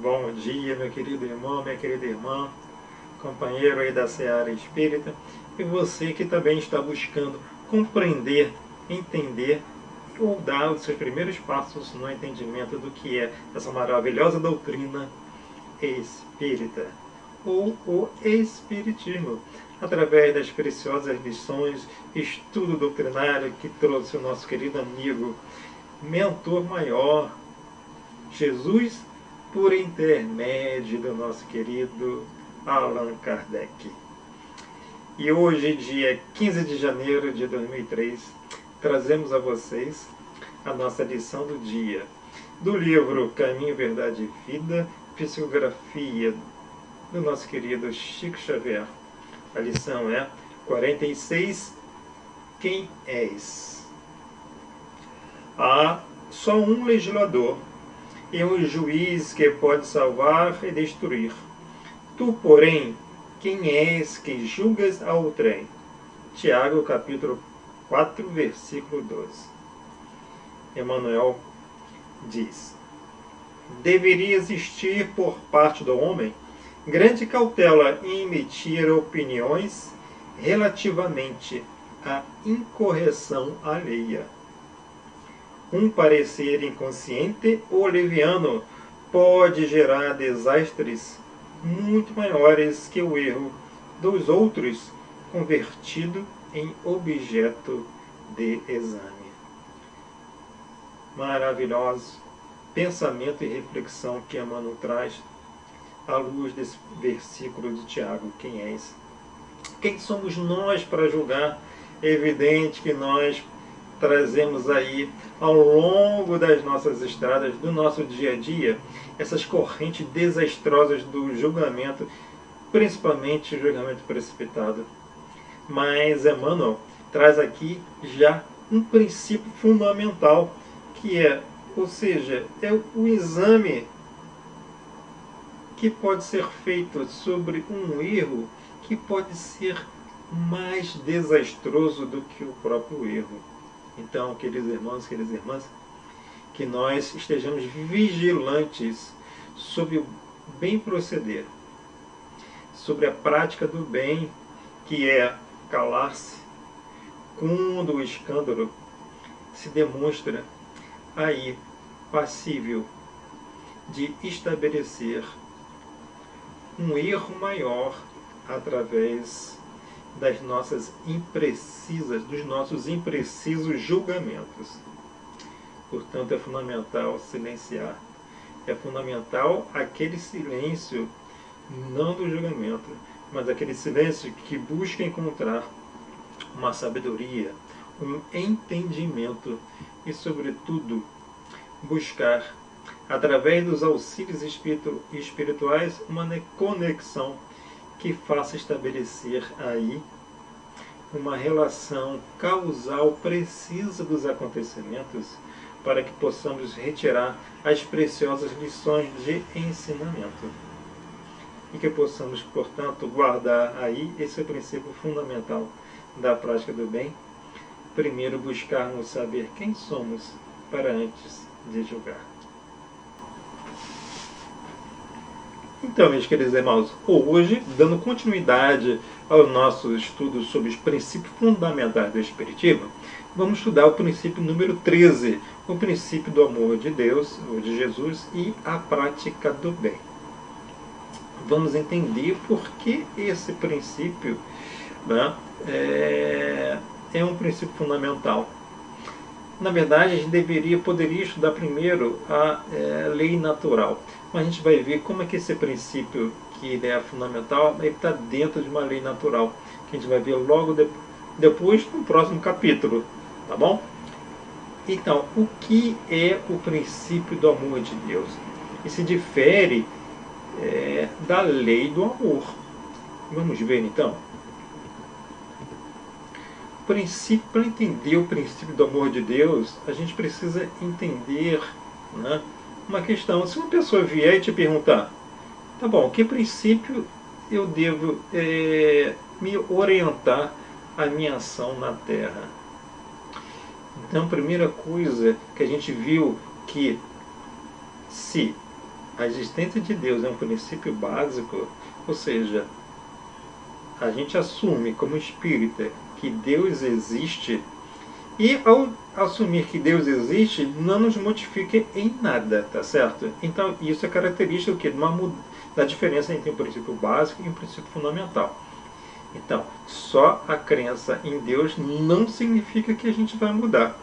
Bom dia, meu querido irmão, minha querida irmã, companheiro aí da Seara Espírita, e você que também está buscando compreender, entender ou dar os seus primeiros passos no entendimento do que é essa maravilhosa doutrina espírita, ou o Espiritismo, através das preciosas lições, estudo doutrinário que trouxe o nosso querido amigo, mentor maior, Jesus, por intermédio do nosso querido Allan Kardec. E hoje, dia 15 de janeiro de 2003, trazemos a vocês a nossa lição do dia, do livro Caminho, Verdade e Vida, psicografia do nosso querido Chico Xavier. A lição é 46, Quem és? Há só um legislador e um juiz que pode salvar e destruir. Tu, porém, quem és que julgas a outrem? Tiago, capítulo 4, versículo 12. Emmanuel diz: deveria existir por parte do homem grande cautela em emitir opiniões relativamente à incorreção alheia. Um parecer inconsciente ou leviano pode gerar desastres muito maiores que o erro dos outros convertido em objeto de exame. Maravilhoso pensamento e reflexão que Emmanuel traz à luz desse versículo de Tiago. Quem és? Quem somos nós para julgar? É evidente que nós trazemos aí, ao longo das nossas estradas, do nosso dia a dia, essas correntes desastrosas do julgamento, principalmente o julgamento precipitado. Mas Emmanuel traz aqui já um princípio fundamental, que é, ou seja, é o exame que pode ser feito sobre um erro que pode ser mais desastroso do que o próprio erro. Então, queridos irmãos, queridas irmãs, que nós estejamos vigilantes sobre o bem proceder, sobre a prática do bem, que é calar-se quando o escândalo se demonstra aí passível de estabelecer um erro maior através das nossas imprecisas, dos nossos imprecisos julgamentos. Portanto, é fundamental silenciar. É fundamental aquele silêncio, não do julgamento, mas aquele silêncio que busca encontrar uma sabedoria, um entendimento e, sobretudo, buscar, através dos auxílios espirituais, uma conexão que faça estabelecer aí uma relação causal precisa dos acontecimentos para que possamos retirar as preciosas lições de ensinamento. E que possamos, portanto, guardar aí esse princípio fundamental da prática do bem. Primeiro, buscarmos saber quem somos para antes de julgar. Então, meus queridos irmãos, hoje, dando continuidade ao nosso estudo sobre os princípios fundamentais do Espiritismo, vamos estudar o princípio número 13, o princípio do amor de Deus, ou de Jesus, e a prática do bem. Vamos entender por que esse princípio, né, é um princípio fundamental. Na verdade, a gente poderia estudar primeiro a lei natural. Mas a gente vai ver como é que esse princípio, que ele é fundamental, ele está dentro de uma lei natural, que a gente vai ver logo depois no próximo capítulo, tá bom? Então, o que é o princípio do amor de Deus? E se difere da lei do amor. Vamos ver então. Para entender o princípio do amor de Deus, a gente precisa entender, né, uma questão. Se uma pessoa vier e te perguntar, tá bom, que princípio eu devo me orientar a minha ação na Terra? Então, a primeira coisa que a gente viu, que se a existência de Deus é um princípio básico, ou seja, a gente assume como espírita que Deus existe, e ao assumir que Deus existe, não nos modifica em nada, tá certo? Então, isso é característica da diferença entre um princípio básico e um princípio fundamental. Então, só a crença em Deus não significa que a gente vai mudar.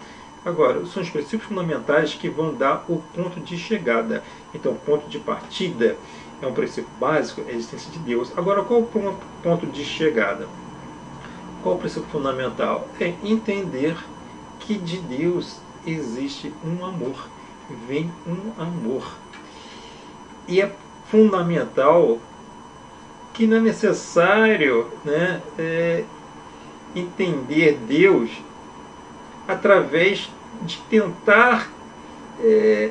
Agora, são os princípios fundamentais que vão dar o ponto de chegada. Então, o ponto de partida é um princípio básico, é a existência de Deus. Agora, qual o ponto de chegada? Qual o princípio fundamental? É entender que de Deus existe um amor. Vem um amor. E é fundamental que não é necessário, né, entender Deus através de tentar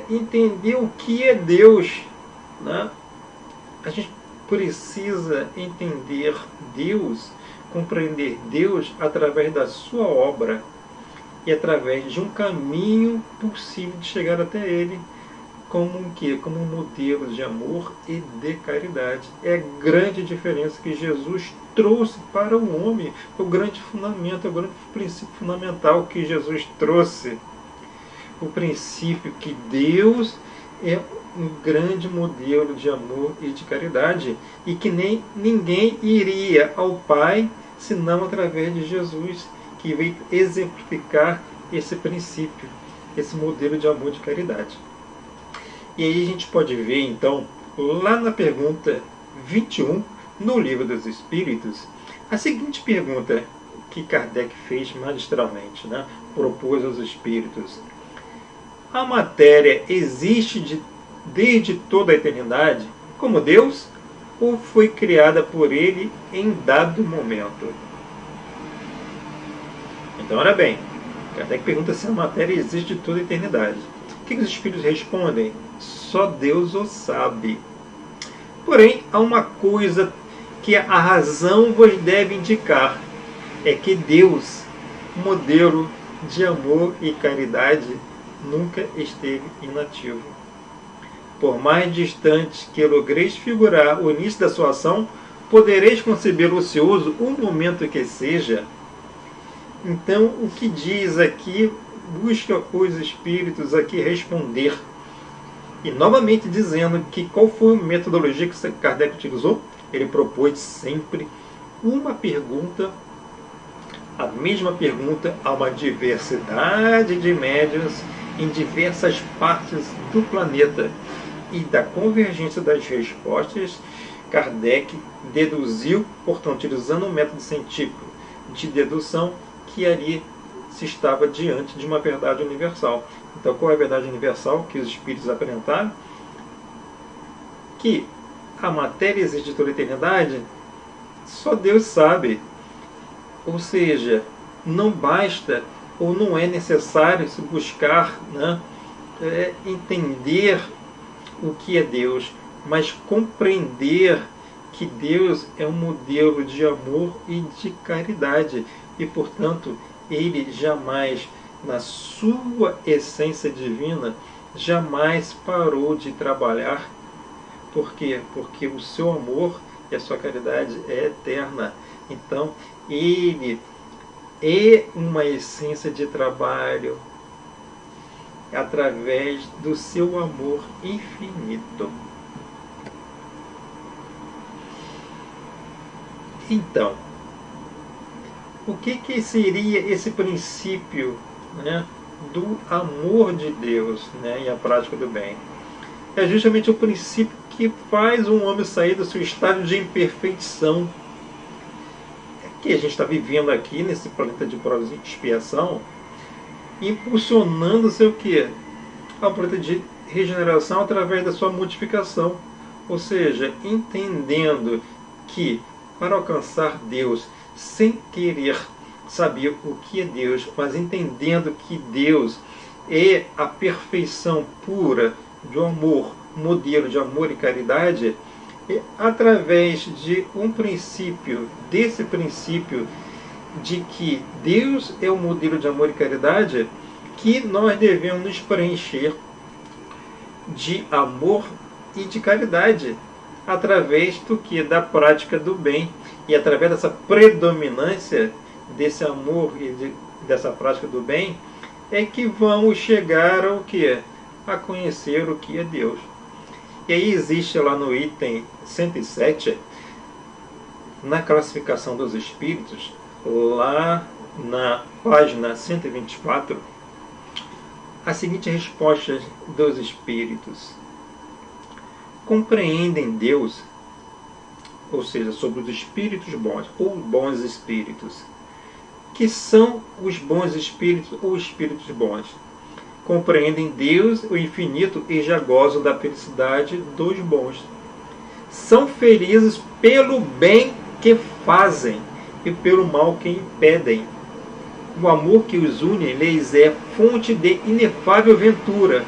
entender o que é Deus, né? A gente precisa entender Deus, compreender Deus através da sua obra e através de um caminho possível de chegar até Ele, como um quê? Como um modelo de amor e de caridade. É a grande diferença que Jesus trouxe para o homem, o grande fundamento, o grande princípio fundamental que Jesus trouxe. O princípio que Deus é um grande modelo de amor e de caridade, e que nem ninguém iria ao Pai senão através de Jesus, que veio exemplificar esse princípio, esse modelo de amor e de caridade. E aí a gente pode ver, então, lá na pergunta 21, no Livro dos Espíritos, a seguinte pergunta que Kardec fez magistralmente, né? Propôs aos espíritos: a matéria existe desde toda a eternidade como Deus, ou foi criada por Ele em dado momento? Então, olha bem, Kardec pergunta se a matéria existe de toda a eternidade. O que os espíritos respondem? Só Deus o sabe. Porém, há uma coisa que a razão vos deve indicar: é que Deus, modelo de amor e caridade, nunca esteve inativo. Por mais distante que logreis figurar o início da sua ação, podereis conceber ocioso o momento que seja. Então, o que diz aqui, busca os espíritos aqui responder. E novamente dizendo que qual foi a metodologia que Kardec utilizou? Ele propôs sempre uma pergunta, a mesma pergunta a uma diversidade de médiuns em diversas partes do planeta. E da convergência das respostas, Kardec deduziu, portanto, utilizando um método científico de dedução, que ali se estava diante de uma verdade universal. Então, qual é a verdade universal que os espíritos apresentaram? Que a matéria existe de toda a eternidade, só Deus sabe. Ou seja, não basta ou não é necessário se buscar, né, entender o que é Deus, mas compreender que Deus é um modelo de amor e de caridade. E, portanto, Ele jamais, na sua essência divina, jamais parou de trabalhar. Por quê? Porque o seu amor e a sua caridade é eterna. Então, Ele é uma essência de trabalho através do seu amor infinito. Então, o que seria esse princípio, né, do amor de Deus, né, e a prática do bem? É justamente o princípio que faz um homem sair do seu estado de imperfeição, que a gente está vivendo aqui nesse planeta de prova e expiação, impulsionando o quê? Ao planeta de regeneração através da sua modificação. Ou seja, entendendo que para alcançar Deus, sem querer saber o que é Deus, mas entendendo que Deus é a perfeição pura do amor, modelo de amor e caridade, é através de um princípio, desse princípio de que Deus é o modelo de amor e caridade, que nós devemos nos preencher de amor e de caridade, através do que? Da prática do bem. E através dessa predominância desse amor e dessa prática do bem, é que vamos chegar ao que? A conhecer o que é Deus. E aí existe lá no item 107, na classificação dos espíritos, lá na página 124, a seguinte resposta dos espíritos: compreendem Deus, ou seja, sobre os espíritos bons, ou bons espíritos. Que são os bons espíritos ou espíritos bons? Compreendem Deus, o infinito, e já gozam da felicidade dos bons. São felizes pelo bem que fazem e pelo mal que impedem. O amor que os une lhes é fonte de inefável ventura,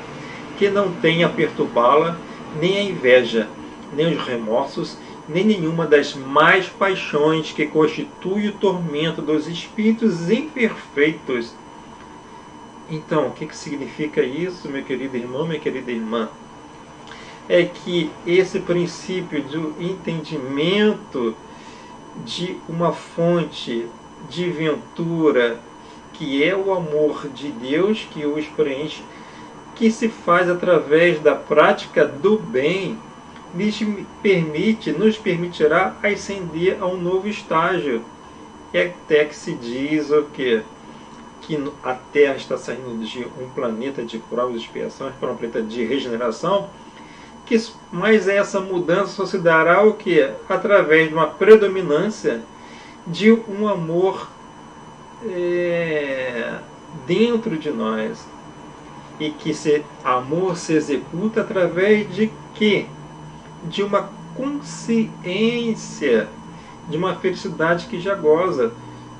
que não tem a perturbá-la nem a inveja, nem os remorsos, nem nenhuma das mais paixões que constitui o tormento dos espíritos imperfeitos. Então, o que significa isso, meu querido irmão, minha querida irmã? É que esse princípio do entendimento de uma fonte de ventura, que é o amor de Deus que os preenche, que se faz através da prática do bem, nos permitirá ascender a um novo estágio. É até que se diz o quê? Que a Terra está saindo de um planeta de provas e expiações para um planeta de regeneração, mas essa mudança só se dará o quê? Através de uma predominância de um amor dentro de nós. E que esse amor se executa através de quê? De uma consciência, de uma felicidade que já goza,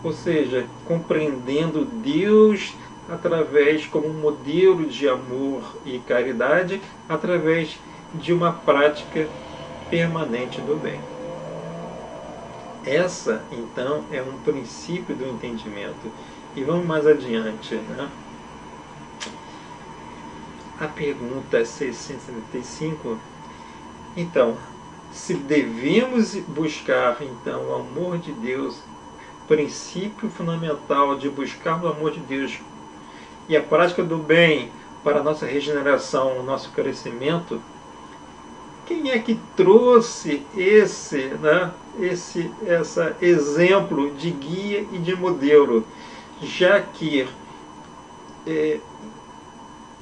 ou seja, compreendendo Deus através como um modelo de amor e caridade, através de uma prática permanente do bem. Essa, então, é um princípio do entendimento. E vamos mais adiante, né? A pergunta 675. Então, se devemos buscar então o amor de Deus, princípio fundamental de buscar o amor de Deus e a prática do bem para a nossa regeneração, o nosso crescimento, quem é que trouxe esse exemplo de guia e de modelo? Já que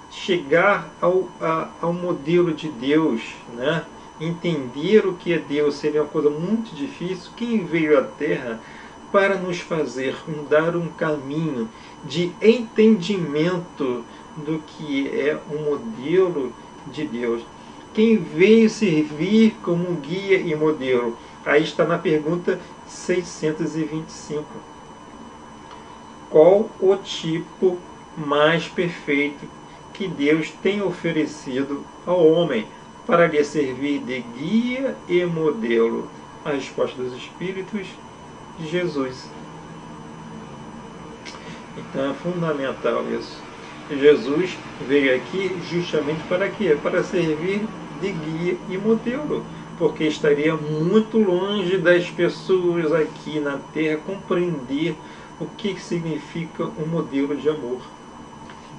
chegar ao modelo de Deus, né? Entender o que é Deus seria uma coisa muito difícil. Quem veio à Terra para nos fazer dar um caminho de entendimento do que é o modelo de Deus? Quem veio servir como guia e modelo? Aí está na pergunta 625. Qual o tipo mais perfeito que Deus tem oferecido ao homem para lhe servir de guia e modelo? A resposta dos Espíritos: Jesus. Então é fundamental isso. Jesus veio aqui justamente para quê? Para servir de guia e modelo, porque estaria muito longe das pessoas aqui na Terra compreender o que significa um modelo de amor.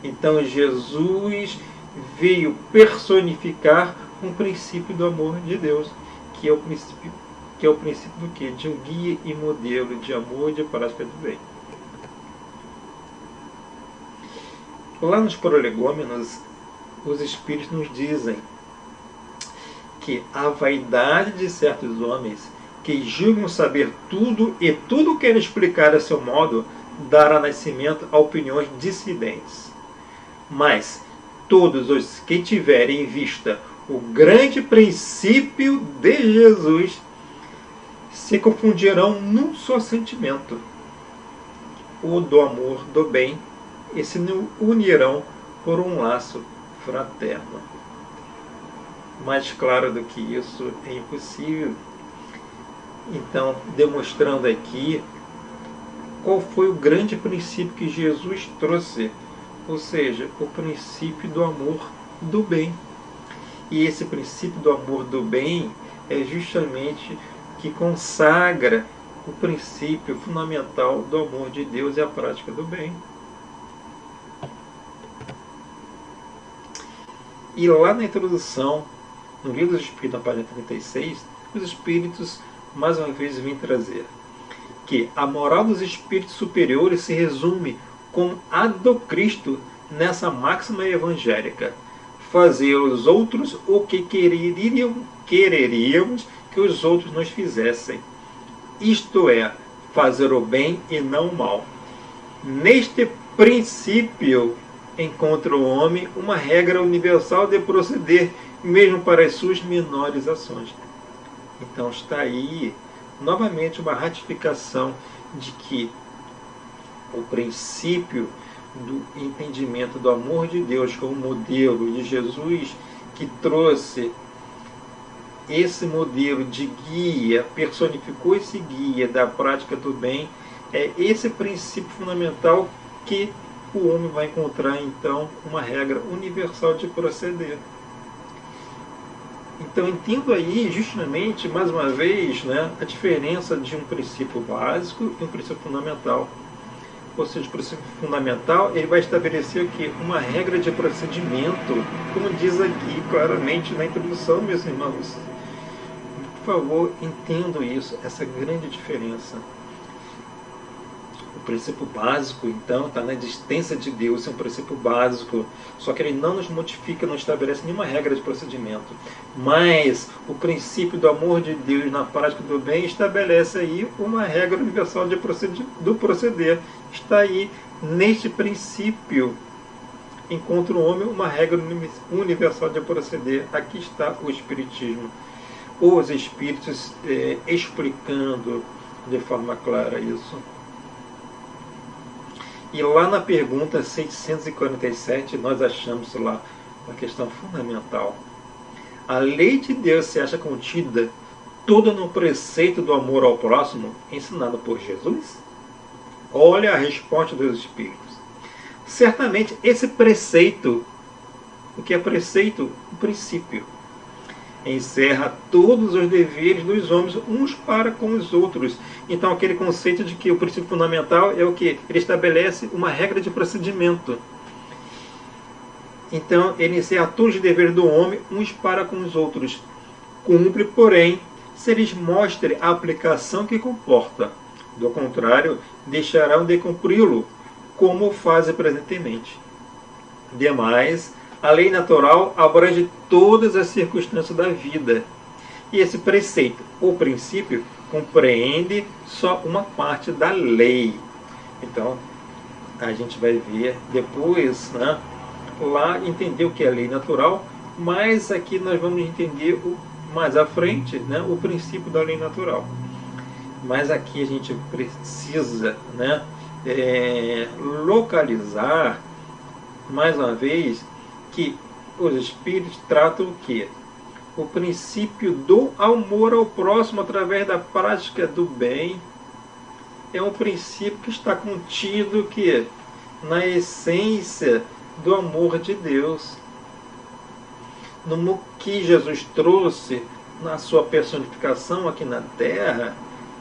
Então Jesus veio personificar um princípio do amor de Deus, que é o princípio do quê? De um guia e modelo de amor e de prática do bem. Lá nos prolegômenos, os Espíritos nos dizem que a vaidade de certos homens que julgam saber tudo e tudo querem explicar a seu modo, dará nascimento a opiniões dissidentes. Mas todos os que tiverem em vista o grande princípio de Jesus se confundirão num só sentimento, o do amor do bem, e se unirão por um laço fraterno. Mais claro do que isso é impossível. Então, demonstrando aqui qual foi o grande princípio que Jesus trouxe, ou seja, o princípio do amor do bem. E esse princípio do amor do bem é justamente que consagra o princípio fundamental do amor de Deus e a prática do bem. E lá na introdução, no Livro dos Espíritos, na página 36, os Espíritos mais uma vez vêm trazer que a moral dos espíritos superiores se resume com a do Cristo nessa máxima evangélica: fazer os outros o que quereríamos que os outros nos fizessem. Isto é, fazer o bem e não o mal. Neste princípio encontra o homem uma regra universal de proceder, mesmo para as suas menores ações. Então está aí novamente uma ratificação de que o princípio do entendimento do amor de Deus como modelo de Jesus, que trouxe esse modelo de guia, personificou esse guia da prática do bem, é esse princípio fundamental que o homem vai encontrar, então, uma regra universal de proceder. Então, entendo aí, justamente, mais uma vez, né, a diferença de um princípio básico e um princípio fundamental. Ou seja, o princípio fundamental, ele vai estabelecer o quê? Uma regra de procedimento, como diz aqui claramente na introdução, meus irmãos. Por favor, entendam isso, essa grande diferença. O princípio básico, então, está na existência de Deus, é um princípio básico, só que ele não nos modifica, não estabelece nenhuma regra de procedimento. Mas o princípio do amor de Deus na prática do bem estabelece aí uma regra universal do proceder. Está aí, neste princípio, encontra o homem uma regra universal de proceder. Aqui está o Espiritismo. Os Espíritos explicando de forma clara isso. E lá na pergunta 647, nós achamos lá uma questão fundamental. A lei de Deus se acha contida toda no preceito do amor ao próximo ensinado por Jesus? Olha a resposta dos Espíritos. Certamente esse preceito, o que é preceito? O princípio. Encerra todos os deveres dos homens uns para com os outros. Então aquele conceito de que o princípio fundamental é o que? Ele estabelece uma regra de procedimento. Então ele encerra todos os deveres do homem uns para com os outros. Cumpre, porém, se lhes mostre a aplicação que comporta. Do contrário, deixarão de cumpri-lo, como fazem presentemente. Demais, a lei natural abrange todas as circunstâncias da vida. E esse preceito, ou princípio, compreende só uma parte da lei. Então, a gente vai ver depois, né, lá entender o que é lei natural, mas aqui nós vamos entender mais à frente, né, o princípio da lei natural. Mas aqui a gente precisa, né, localizar, mais uma vez, que os Espíritos tratam o quê? O princípio do amor ao próximo através da prática do bem. É um princípio que está contido que na essência do amor de Deus. No que Jesus trouxe na sua personificação aqui na Terra,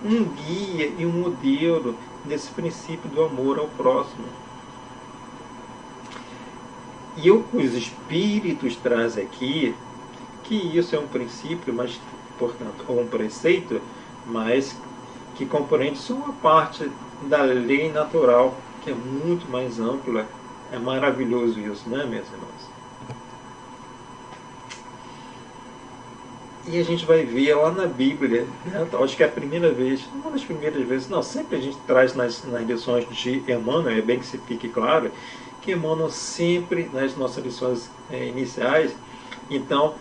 um guia e um modelo desse princípio do amor ao próximo. E os Espíritos trazem aqui que isso é um princípio, mas, portanto, ou um preceito, mas que compreende só uma parte da lei natural, que é muito mais ampla. É maravilhoso isso, né, meus irmãos? E a gente vai ver lá na Bíblia, né? Acho que é a primeira vez, uma das primeiras vezes, não, sempre a gente traz nas lições de Emmanuel, é bem que se fique claro, que Emmanuel sempre, nas nossas lições iniciais, então,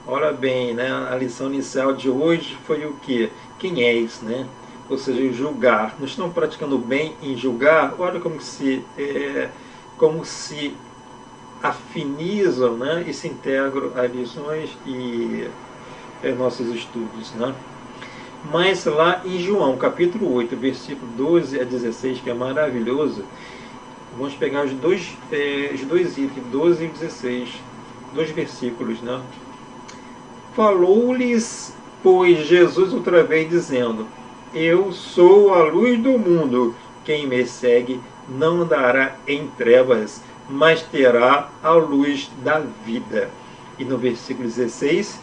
olha bem, né, a lição inicial de hoje foi o quê? Quem és, né? Ou seja, julgar. Nós estamos praticando o bem em julgar, olha como se afinizam, né, e se integram as lições e nossos estudos, né? Mas lá em João, capítulo 8, versículo 12 a 16, que é maravilhoso, vamos pegar os dois itens, 12 e 16, dois versículos, né? Falou-lhes, pois, Jesus outra vez, dizendo: Eu sou a luz do mundo. Quem me segue não andará em trevas, mas terá a luz da vida. E no versículo 16,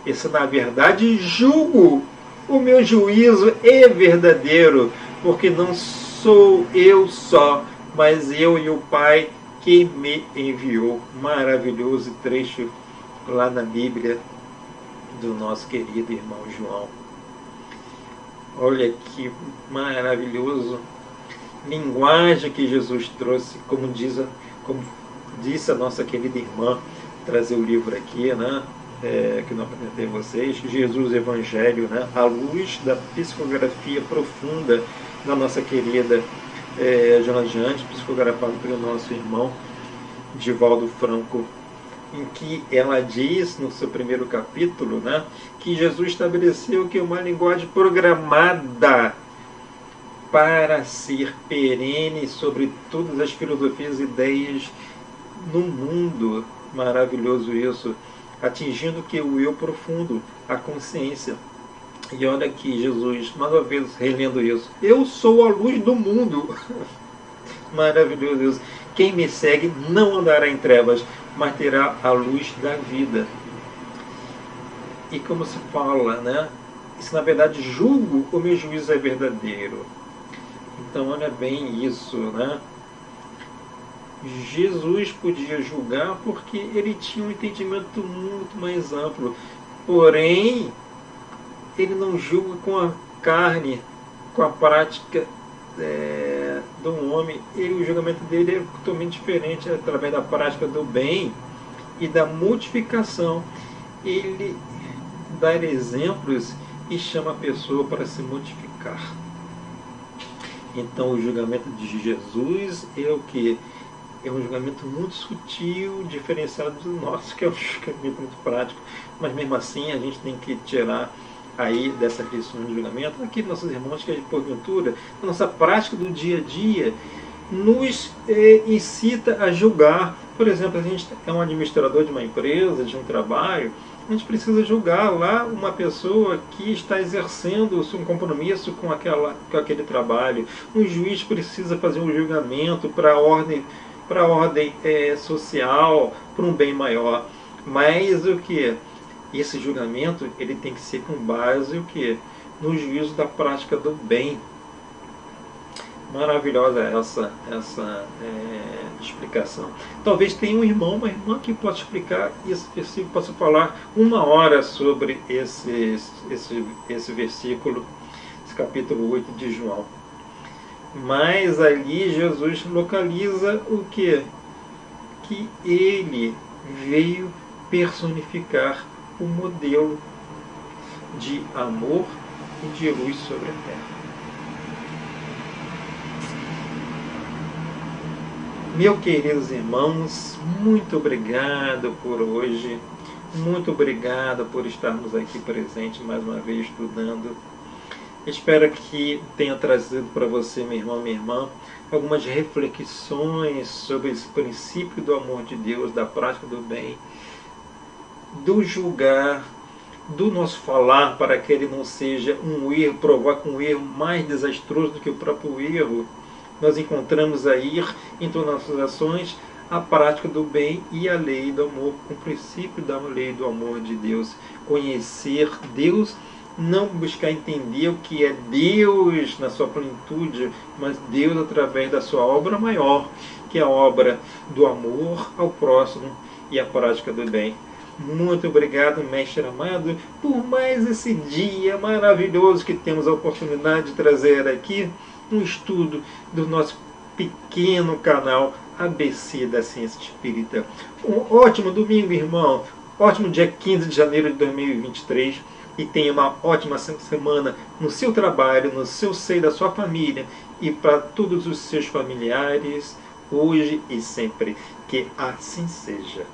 esse na verdade julgo, o meu juízo é verdadeiro, porque não sou eu só, mas eu e o Pai que me enviou. Maravilhoso trecho lá na Bíblia do nosso querido irmão João. Olha que maravilhoso linguagem que Jesus trouxe, como disse a nossa querida irmã, trazer o livro aqui, né? Que não apresentei a vocês, Jesus Evangelho, né? À luz da psicografia profunda da nossa querida Joana Jante, psicografado pelo nosso irmão Divaldo Franco, em que ela diz, no seu primeiro capítulo, né, que Jesus estabeleceu que uma linguagem programada para ser perene sobre todas as filosofias e ideias no mundo. Maravilhoso isso, atingindo que o eu profundo, a consciência. E olha aqui Jesus, mais uma vez relendo isso: eu sou a luz do mundo. Maravilhoso isso. Quem me segue não andará em trevas, mas terá a luz da vida. E como se fala, né? Isso na verdade julgo, o meu juízo é verdadeiro. Então olha bem isso, né? Jesus podia julgar porque ele tinha um entendimento muito mais amplo. Porém, ele não julga com a carne, com a prática do homem. O julgamento dele é totalmente diferente, através da prática do bem e da multiplicação. Ele dá exemplos e chama a pessoa para se modificar. Então o julgamento de Jesus é o que? É um julgamento muito sutil, diferenciado do nosso, que é um julgamento muito prático, mas mesmo assim a gente tem que tirar aí dessa questão de julgamento aqui nossos irmãos que porventura, na nossa prática do dia a dia, nos incita a julgar. Por exemplo, a gente é um administrador de uma empresa, de um trabalho, a gente precisa julgar lá uma pessoa que está exercendo um compromisso com aquele trabalho. Um juiz precisa fazer um julgamento para a ordem social, para um bem maior. Mas o que? Esse julgamento ele tem que ser com base o que? No juízo da prática do bem. Maravilhosa essa explicação. Talvez tenha um irmão, uma irmã que possa explicar esse versículo, possa falar 1 hora sobre esse versículo, esse capítulo 8 de João. Mas ali Jesus localiza o que? Que ele veio personificar o modelo de amor e de luz sobre a terra. Meus queridos irmãos, muito obrigado por hoje, muito obrigado por estarmos aqui presentes mais uma vez estudando. Espero que tenha trazido para você, meu irmão, minha irmã, algumas reflexões sobre esse princípio do amor de Deus, da prática do bem, do julgar, do nosso falar, para que ele não seja um erro, provoque um erro mais desastroso do que o próprio erro. Nós encontramos aí, em todas as nossas ações, a prática do bem e a lei do amor, com o princípio da lei do amor de Deus. Conhecer Deus, não buscar entender o que é Deus na sua plenitude, mas Deus através da sua obra maior, que é a obra do amor ao próximo e a prática do bem. Muito obrigado, mestre amado, por mais esse dia maravilhoso que temos a oportunidade de trazer aqui um estudo do nosso pequeno canal ABC da Ciência Espírita. Um ótimo domingo, irmão. Ótimo dia 15 de janeiro de 2023. E tenha uma ótima semana no seu trabalho, no seu seio da sua família e para todos os seus familiares, hoje e sempre. Que assim seja.